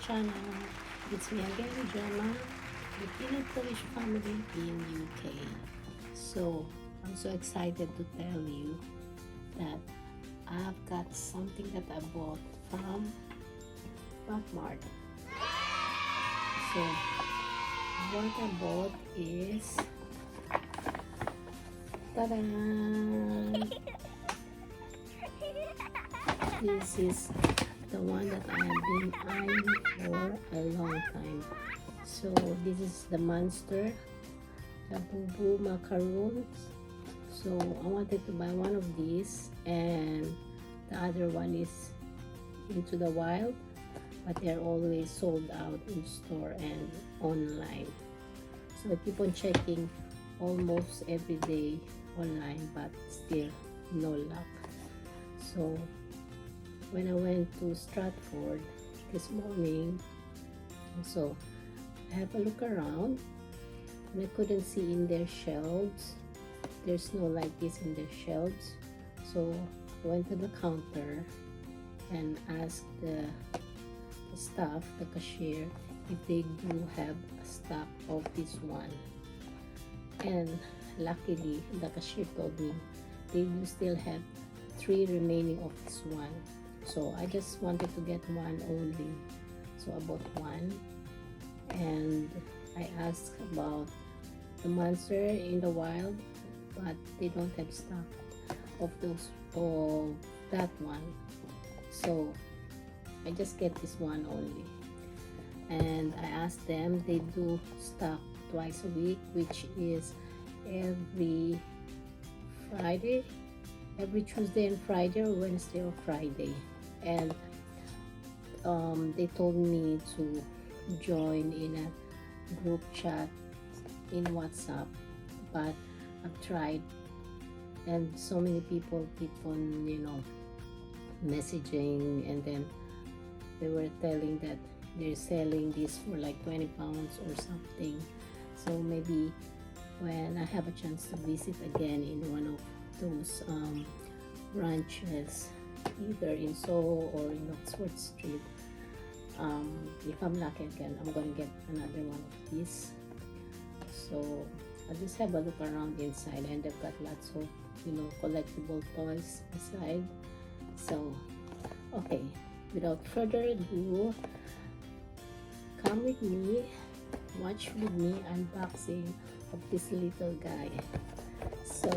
channel. It's me again, Jhem, FilipinaPolish Family in UK. So, I'm so excited to tell you that I've got something that I bought from Mart. So, what I bought is, ta-da! This is the one that I have been eyeing for a long time. So this is the Monster Labubu macaroons. So I wanted to buy one of these, and the other one is into the wild, but they're always sold out in store and online. So I keep on checking almost every day online, but still no luck. So when I went to Stratford this morning, so I have a look around and I couldn't see in their shelves. There's no like this in their shelves. So I went to the counter and asked the staff, the cashier, if they do have a stock of this one. And luckily, the cashier told me they do still have 3 remaining of this one. So I just wanted to get one only. So I bought one, and I asked about the Monster in the wild, but they don't have stock of that one. So I just get this one only. And I asked them, they do stock twice a week, which is every Friday, every Tuesday and Friday, or Wednesday or Friday. And they told me to join in a group chat in WhatsApp, but I've tried, and so many people keep on, messaging, and then they were telling that they're selling this for like 20 pounds or something. So maybe when I have a chance to visit again in one of those branches, either in Soho or in Oxford Street, if I'm lucky again, I'm gonna get another one of these. So I'll just have a look around inside, and they've got lots of collectible toys beside. So okay, without further ado, come with me, watch with me unboxing of this little guy. So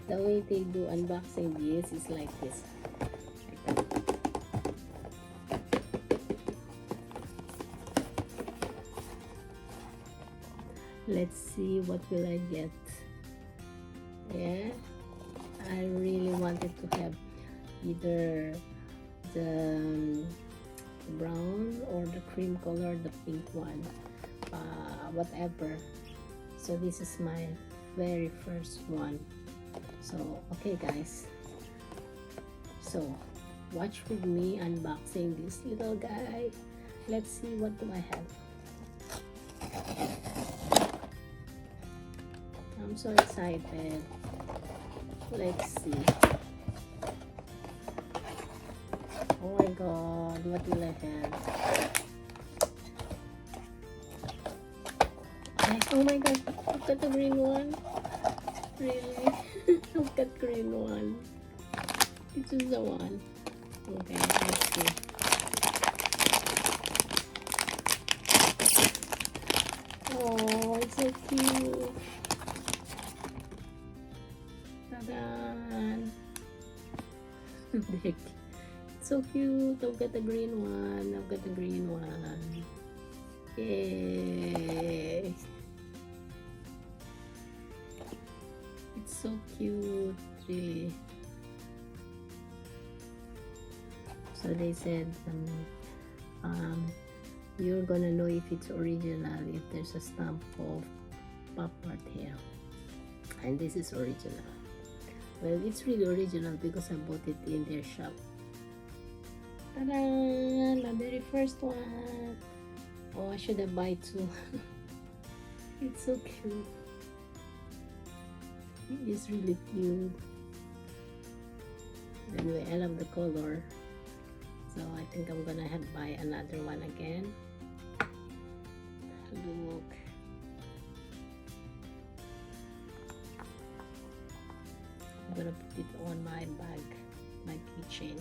the way they do unboxing this is like this. Let's see what will I get. Yeah, I really wanted to have either the brown or the cream color, the pink one, whatever. So this is my very first one. So okay guys, so watch with me unboxing this little guy. Let's see, what do I have. I'm so excited. Let's see. Oh my god, what will I have? Oh my god, look at the green one. Really? Look at green one. This is the one. Okay, let's see. Oh, it's so cute. Ta-da! It's so cute. I've got the green one. I've got the green one. Yay! It's so cute, really. So they said you're gonna know if it's original if there's a stamp of Pop Mart here, and this is original. Well, it's really original because I bought it in their shop. Ta-da! The very first one. Oh, I should have bought 2. It's so cute. It is really cute. Anyway, I love the color. So I think I'm gonna buy another one again. Look. I'm gonna put it on my bag, my keychain.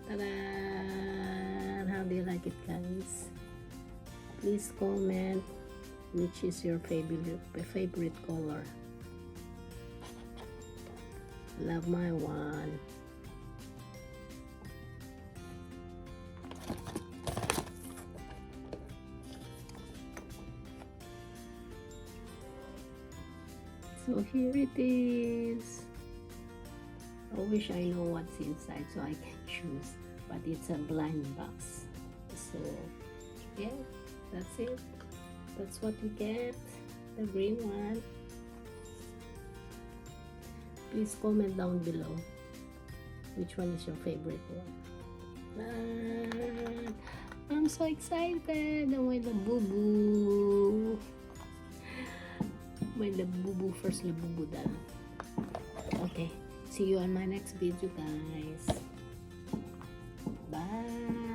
Ta-da! How do you like it, guys? Please comment which is your favorite color. Love my one. So here it is. I wish I know what's inside so I can choose, but it's a blind box. So yeah, that's it. That's what you get, the green one. Please comment down below which one is your favorite one. I'm so excited. Oh, my Labubu. My Labubu, first Labubu done. Okay, see you on my next video, guys. Bye.